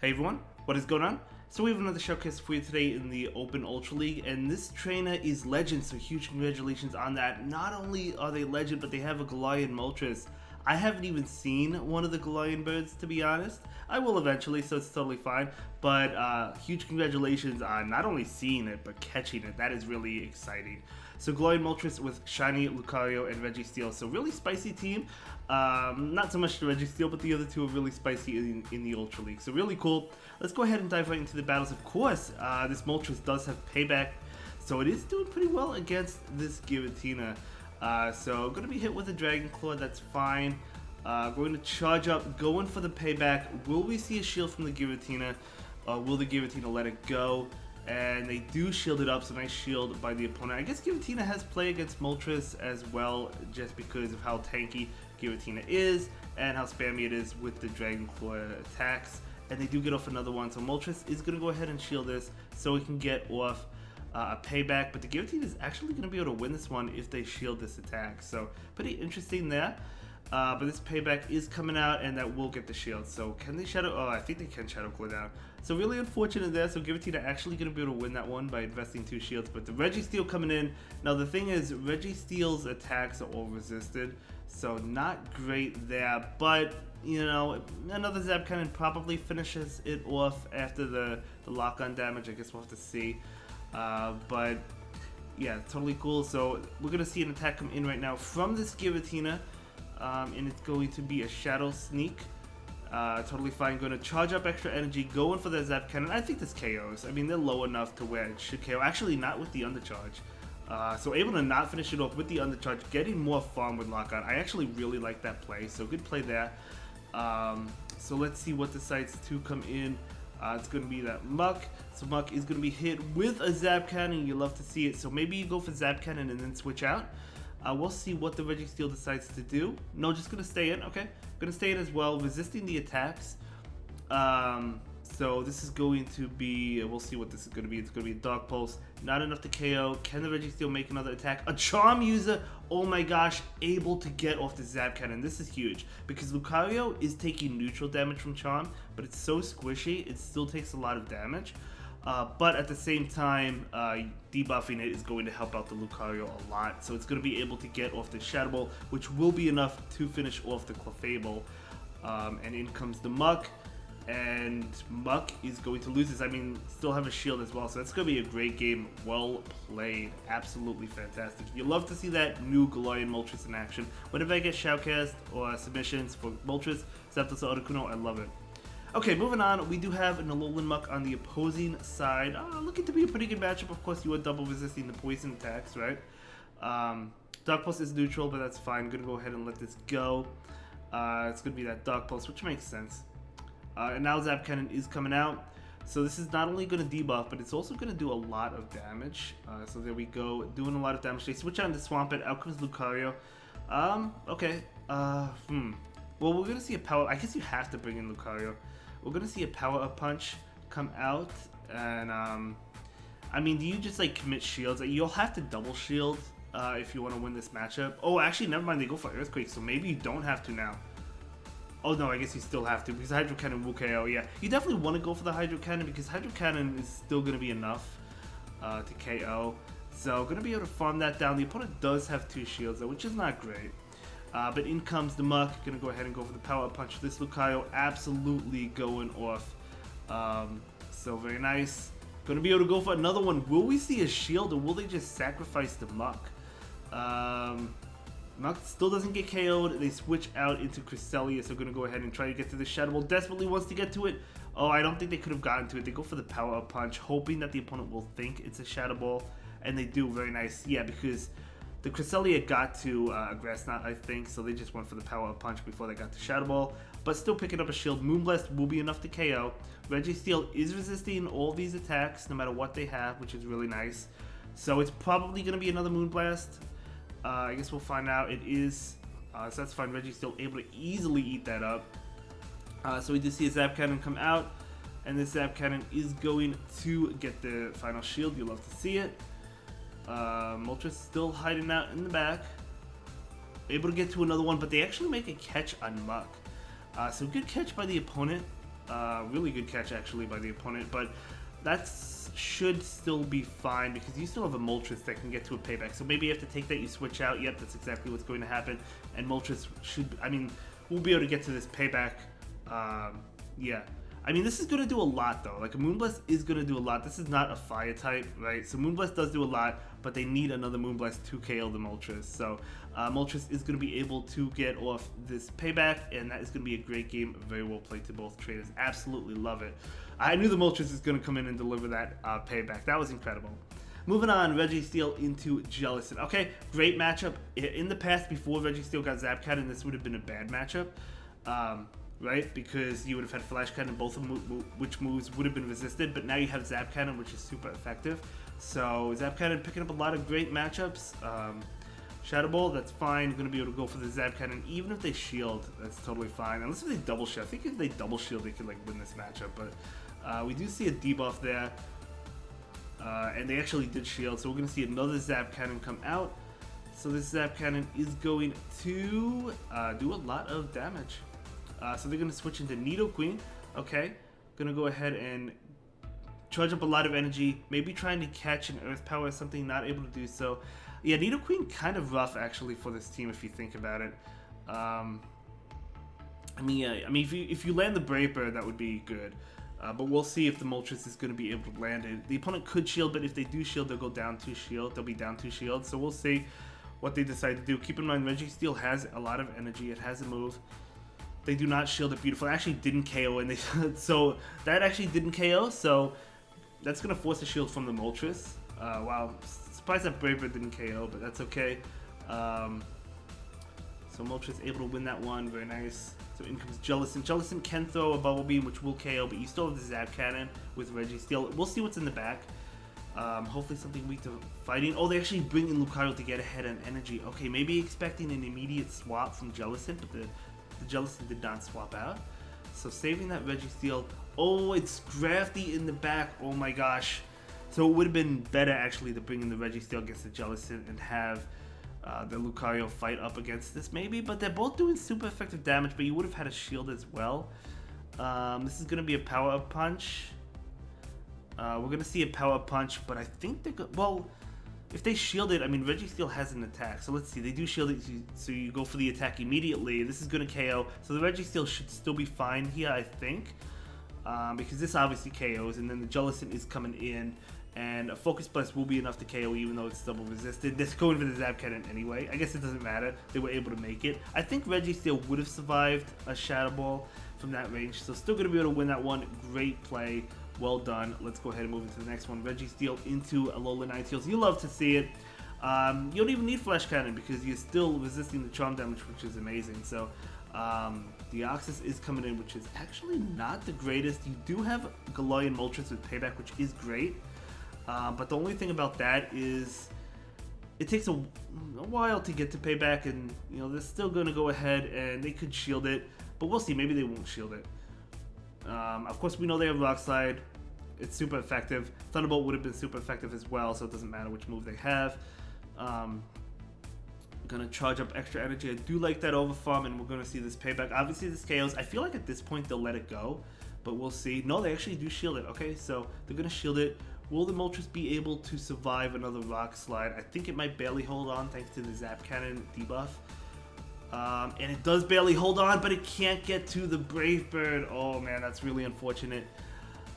Hey everyone, what is going on? So we have another showcase for you today in the Open Ultra League, and this trainer is Legend, so huge congratulations on that. Not only are they Legend, but they have a Galarian Moltres. I haven't even seen one of the Galarian birds, to be honest. I will eventually, so it's totally fine. But huge congratulations on not only seeing it, but catching it. That is really exciting. So Galarian Moltres with Shiny, Lucario, and Registeel. So really spicy team. Not so much the Registeel, but the other two are really spicy in the Ultra League. So really cool. Let's go ahead and dive right into the battles. Of course, this Moltres does have payback, so it is doing pretty well against this Giratina. So going to be hit with a Dragon Claw, that's fine. Going to charge up, going for the payback. Will we see a shield from the Giratina? Will the Giratina let it go? And they do shield it up, so nice shield by the opponent. I guess Giratina has play against Moltres as well, just because of how tanky Giratina is and how spammy it is with the Dragon Claw attacks. And they do get off another one, so Moltres is going to go ahead and shield this so we can get off a payback. But the Giratina is actually going to be able to win this one if they shield this attack, so pretty interesting there. But this payback is coming out, and that will get the shield. So can they Shadow? Oh, I think they can Shadow Claw down. So really unfortunate there. So Giratina actually going to be able to win that one by investing 2 shields. But the Registeel coming in. Now the thing is, Registeel's attacks are all resisted, so not great there. But you know, another Zap Cannon probably finishes it off after the lock-on damage. I guess we'll have to see. But yeah, totally cool. So we're gonna see an attack come in right now from this Giratina. And it's going to be a Shadow Sneak. Totally fine. Going to charge up extra energy, going for the Zap Cannon. I think this KOs. I mean, they're low enough to where it should KO. Actually, not with the undercharge. So able to not finish it off with the undercharge, getting more farm with lock-on. I actually really like that play, so good play there. So let's see what decides to come in. It's going to be that Muck. So Muck is going to be hit with a Zap Cannon. You love to see it. So maybe you go for Zap Cannon and then switch out. We'll see what the Registeel decides to do. No, just going to stay in. Okay. Going to stay in as well, resisting the attacks. So this is going to be, we'll see what this is going to be. It's going to be a Dark Pulse. Not enough to KO. Can the Registeel make another attack? A Charm User, oh my gosh, able to get off the Zap Cannon. This is huge because Lucario is taking neutral damage from Charm, but it's so squishy, it still takes a lot of damage. But at the same time, debuffing it is going to help out the Lucario a lot. So it's going to be able to get off the Shadow Ball, which will be enough to finish off the Clefable. And in comes the Muck. And Muck is going to lose this. I mean, still have a shield as well. So that's going to be a great game. Well played. Absolutely fantastic. You love to see that new Galarian Moltres in action. Whenever I get shoutcast or submissions for Moltres, Zapdos, or Articuno, I love it. Okay, moving on, we do have an Alolan Muck on the opposing side. Looking to be a pretty good matchup. Of course, you are double resisting the poison attacks, right? Dark Pulse is neutral, but that's fine. I'm going to go ahead and let this go. It's going to be that Dark Pulse, which makes sense. And now Zap Cannon is coming out. So this is not only going to debuff, but it's also going to do a lot of damage. So there we go, doing a lot of damage. They switch on to Swampert. Out comes Lucario. Okay. Well, we're going to see a power. I guess you have to bring in Lucario. We're going to see a power-up punch come out, and I mean, do you just like commit shields? You'll have to double shield if you want to win this matchup. Oh, actually, never mind, they go for Earthquake, so maybe you don't have to now. Oh no, I guess you still have to, because Hydro Cannon will KO, yeah. You definitely want to go for the Hydro Cannon, because Hydro Cannon is still going to be enough to KO. So, going to be able to farm that down. The opponent does have 2 shields, though, which is not great. But in comes the Muck. Gonna go ahead and go for the power punch. This Lucario absolutely going off. So very nice. Gonna be able to go for another one. Will we see a shield, or will they just sacrifice the Muck? Muck still doesn't get KO'd. They switch out into Cresselia, so gonna go ahead and try to get to the Shadow Ball. Desperately wants to get to it. Oh, I don't think they could have gotten to it. They go for the power punch, hoping that the opponent will think it's a Shadow Ball, and they do. Very nice. Yeah, because the Cresselia got to Grass Knot, I think, so they just went for the power punch before they got to Shadow Ball. But still picking up a shield. Moonblast will be enough to KO. Registeel is resisting all these attacks, no matter what they have, which is really nice. So it's probably going to be another Moonblast. I guess we'll find out. It is. So that's fine. Registeel able to easily eat that up. So we do see a Zap Cannon come out, and this Zap Cannon is going to get the final shield. You love to see it. Moltres still hiding out in the back. Able to get to another one, but they actually make a catch on Muck. So good catch by the opponent. Really good catch actually by the opponent, but that should still be fine because you still have a Moltres that can get to a payback. So maybe you have to take that, you switch out. Yep, that's exactly what's going to happen. And Moltres should, I mean, we'll be able to get to this payback. Yeah. I mean, this is going to do a lot, though. Like, a Moonblast is going to do a lot. This is not a fire type, right? So Moonblast does do a lot, but they need another Moonblast to KO the Moltres. So Moltres is going to be able to get off this payback, and that is going to be a great game. Very well played to both traders. Absolutely love it. I knew the Moltres is going to come in and deliver that payback. That was incredible. Moving on, Registeel into Jellicent. Okay, great matchup. In the past, before Registeel got Zap Cannon, this would have been a bad matchup. Right? Because you would have had Flash Cannon, both of which moves would have been resisted, but now you have Zap Cannon, which is super effective. So Zap Cannon picking up a lot of great matchups. Shadow Ball, that's fine. Going to be able to go for the Zap Cannon, even if they shield, that's totally fine. Unless if they double shield. I think if they double shield, they could like win this matchup, but we do see a debuff there. And they actually did shield, so we're going to see another Zap Cannon come out. So this Zap Cannon is going to do a lot of damage. So they're going to switch into Nidoqueen. Okay, going to go ahead and charge up a lot of energy. Maybe trying to catch an Earth Power or something, not able to do so. Yeah, Nidoqueen kind of rough actually for this team if you think about it. I mean, yeah, I mean if you land the Brave Bird, that would be good. But we'll see if the Moltres is going to be able to land it. The opponent could shield, but if they do shield, they'll go down 2 shield. They'll be down 2 shields. So we'll see what they decide to do. Keep in mind, Registeel has a lot of energy. It has a move. They do not shield it beautiful. It actually didn't KO, and they so that actually didn't KO. So that's gonna force a shield from the Moltres. Wow, surprised that Brave Bird didn't KO, but that's okay. So Moltres able to win that one. Very nice. So in comes Jellicent. Jellicent can throw a Bubble Beam, which will KO, but you still have the Zap Cannon with Registeel. We'll see what's in the back. Hopefully something weak to fighting. Oh, they actually bring in Lucario to get ahead on energy. Okay, maybe expecting an immediate swap from Jellicent, but the Jellicent did not swap out. So saving that Registeel. Oh, it's Grafty in the back. Oh my gosh. So it would have been better actually to bring in the Registeel against the Jellicent and have the Lucario fight up against this maybe. But they're both doing super effective damage, but you would have had a shield as well. This is going to be a power-up punch. We're going to see a power-up punch, but I think they're good. Well, if they shield it, I mean, Registeel has an attack. So let's see. They do shield it, so you go for the attack immediately. This is going to KO. So the Registeel should still be fine here, I think. Because this obviously KOs, and then the Jellicent is coming in. And a Focus Blast will be enough to KO even though it's double resisted. They're going for the Zap Cannon anyway. I guess it doesn't matter. They were able to make it. I think Registeel would have survived a Shadow Ball from that range. So still going to be able to win that one. Great play. Well done. Let's go ahead and move into the next one. Registeel into Alola Ninetales. You love to see it. You don't even need Flash Cannon because you're still resisting the charm damage, which is amazing. So Deoxys is coming in, which is actually not the greatest. You do have Galarian Moltres with Payback, which is great. But the only thing about that is it takes a while to get to Payback, and you know they're still going to go ahead and they could shield it, but we'll see. Maybe they won't shield it. Of course, we know they have Rock Slide. It's super effective. Thunderbolt would have been super effective as well, so it doesn't matter which move they have. Gonna charge up extra energy. I do like that overfarm, and we're gonna see this Payback. Obviously, this KOs. I feel like at this point they'll let it go, but we'll see. No, they actually do shield it. Okay, so they're gonna shield it. Will the Moltres be able to survive another Rock Slide? I think it might barely hold on thanks to the Zap Cannon debuff. And it does barely hold on, but it can't get to the Brave Bird. Oh man, that's really unfortunate.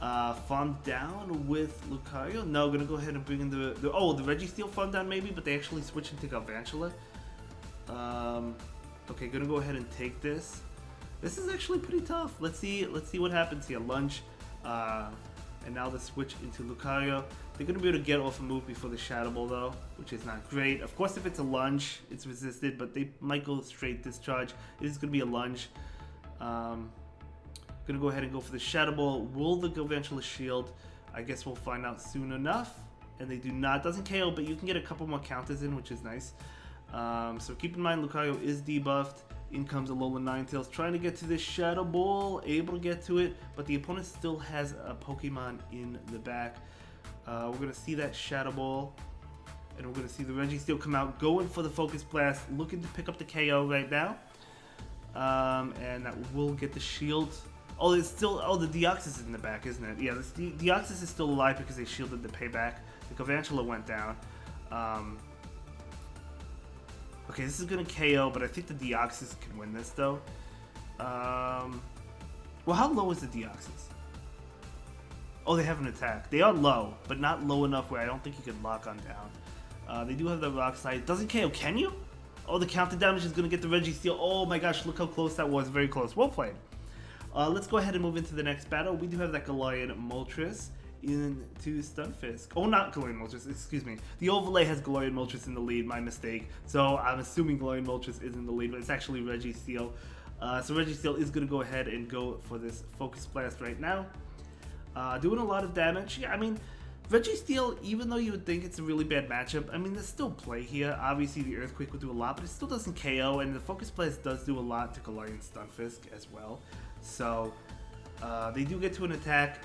Farm down with Lucario. No, gonna go ahead and bring in the Registeel farm down maybe, but they actually switch into Galvantula. Okay, gonna go ahead and take this. This is actually pretty tough. Let's see what happens here. Lunge. And now the switch into Lucario. They're going to be able to get off a move before the Shadow Ball though, which is not great. Of course, if it's a lunge, it's resisted, but they might go straight discharge. It is going to be a lunge. Going to go ahead and go for the Shadow Ball. Will the Galvantula shield? I guess we'll find out soon enough. And they do not. Doesn't KO, but you can get a couple more counters in, which is nice. So keep in mind, Lucario is debuffed. In comes Alola Ninetales, trying to get to this Shadow Ball, able to get to it, but the opponent still has a Pokemon in the back. We're going to see that Shadow Ball, and we're going to see the Registeel come out, going for the Focus Blast, looking to pick up the KO right now. And that will get the shield. Oh, it's still. Oh, the Deoxys is in the back, isn't it? Yeah, the Deoxys is still alive because they shielded the payback. The Galarian went down. Okay, this is gonna KO, but I think the Deoxys can win this though. Well, how low is the Deoxys? Oh, they have an attack. They are low, but not low enough where I don't think you can lock on down. They do have the Rock Slide. Doesn't KO, can you? Oh, the counter damage is gonna get the Registeel. Oh my gosh, look how close that was. Very close. Well played. Let's go ahead and move into the next battle. We do have that Galarian Moltres into Stunfisk. Oh, not Galarian Moltres, excuse me. The overlay has Galarian Moltres in the lead, my mistake. So I'm assuming Galarian Moltres is in the lead, but it's actually Registeel. So Registeel is going to go ahead and go for this Focus Blast right now. Doing a lot of damage. Yeah, I mean, Registeel, even though you would think it's a really bad matchup, I mean, there's still play here. Obviously, the Earthquake would do a lot, but it still doesn't KO, and the Focus Blast does do a lot to Galarian Stunfisk as well. So, they do get to an attack.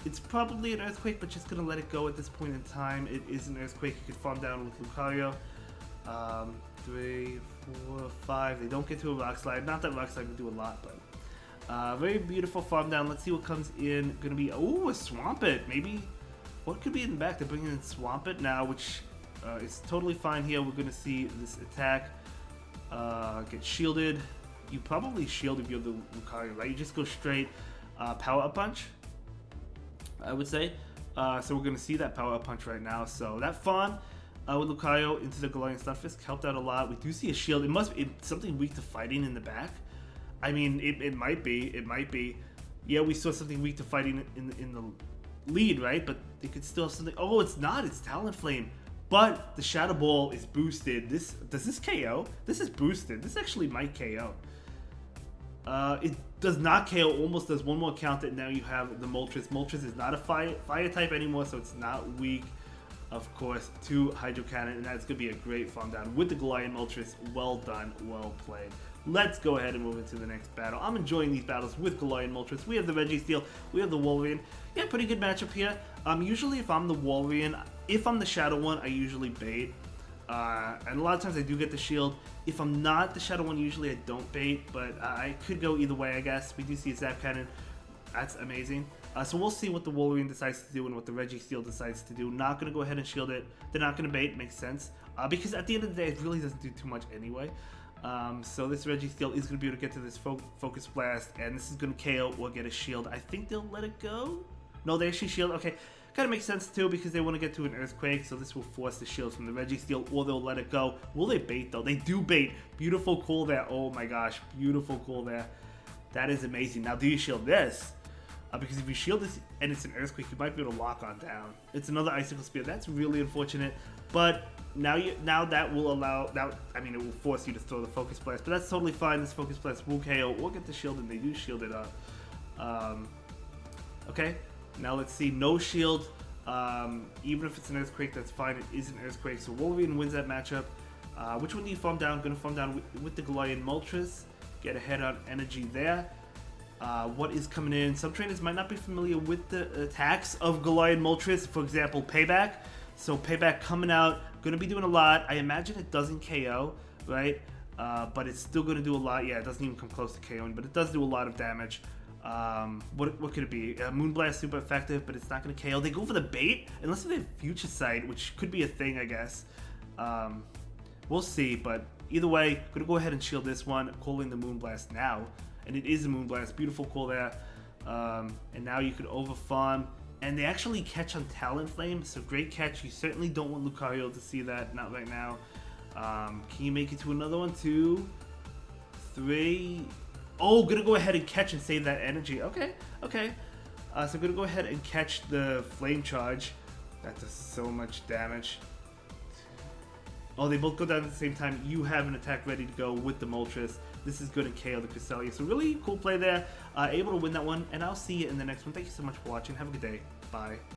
It's probably an Earthquake, but just going to let it go at this point in time. It is an Earthquake. You could farm down with Lucario. 3, 4, 5. They don't get to a Rock Slide. Not that Rock Slide would do a lot, but very beautiful farm down. Let's see what comes in. Going to be, oh, a Swampert. Maybe, what could be in the back? They're bringing in Swampert now, which is totally fine here. We're going to see this attack get shielded. You probably shield if you're the Lucario, right? You just go straight Power Up Punch, I would say. So we're going to see that Power Up Punch right now. So that farm with Lucario into the Galarian Stunfisk helped out a lot. We do see a shield. It must be something weak to fighting in the back. I mean, it might be. It might be. Yeah, we saw something weak to fighting in the lead, right? But they could still have something. Oh, it's not. It's Talonflame. But the Shadow Ball is boosted. Does this KO? This is boosted. This actually might KO. It does not KO, almost does one more count, and now you have the Moltres. Moltres is not a fire type anymore, so it's not weak, of course, to Hydro Cannon, and that's going to be a great farm down with the Galarian Moltres. Well done, well played. Let's go ahead and move into the next battle. I'm enjoying these battles with Galarian Moltres. We have the Registeel, we have the Wolverine. Yeah, pretty good matchup here. Usually if I'm the Wolverine, if I'm the Shadow one, I usually bait. And a lot of times I do get the shield. If I'm not the Shadow one, usually I don't bait, but I could go either way, I guess. We do see a Zap Cannon. That's amazing. So we'll see what the Wolverine decides to do and what the Registeel decides to do. Not going to go ahead and shield it. They're not going to bait. Makes sense. Because at the end of the day, it really doesn't do too much anyway. So this Registeel is going to be able to get to this Focus Blast, and this is going to KO or get a shield. I think they'll let it go. No, they actually shield. Okay. Kind of makes sense too because they want to get to an Earthquake, so this will force the shield from the Registeel, or they'll let it go. Will they bait though? They do bait. Beautiful cool there. Oh my gosh, beautiful cool there. That is amazing. Now, do you shield this? Because if you shield this and it's an Earthquake, you might be able to lock on down. It's another Icicle Spear. That's really unfortunate. But now that will allow I mean, it will force you to throw the Focus Blast, but that's totally fine. This Focus Blast will KO or get the shield, and they do shield it up. Okay. Now let's see, no shield, even if it's an Earthquake, that's fine, it is an Earthquake, so Wolverine wins that matchup. Which one do you farm down? Going to farm down with the Galarian Moltres, get ahead on energy there. What is coming in? Some trainers might not be familiar with the attacks of Galarian Moltres, for example, Payback. So Payback coming out, going to be doing a lot. I imagine it doesn't KO, right? But it's still going to do a lot. Yeah, it doesn't even come close to KOing, but it does do a lot of damage. What could it be? Moonblast super effective, but it's not going to KO. They go for the bait, unless they have Future Sight, which could be a thing, I guess. We'll see, but either way, going to go ahead and shield this one, calling the Moonblast now, and it is a Moonblast. Beautiful call there. And now you could overfarm, and they actually catch on Talonflame, so great catch. You certainly don't want Lucario to see that, not right now. Can you make it to another one? 2, 3... Oh, gonna go ahead and catch and save that energy. Okay, okay. So gonna go ahead and catch the Flame Charge. That does so much damage. Oh, they both go down at the same time. You have an attack ready to go with the Moltres. This is gonna KO the Cresselia. So really cool play there. Able to win that one, and I'll see you in the next one. Thank you so much for watching. Have a good day. Bye.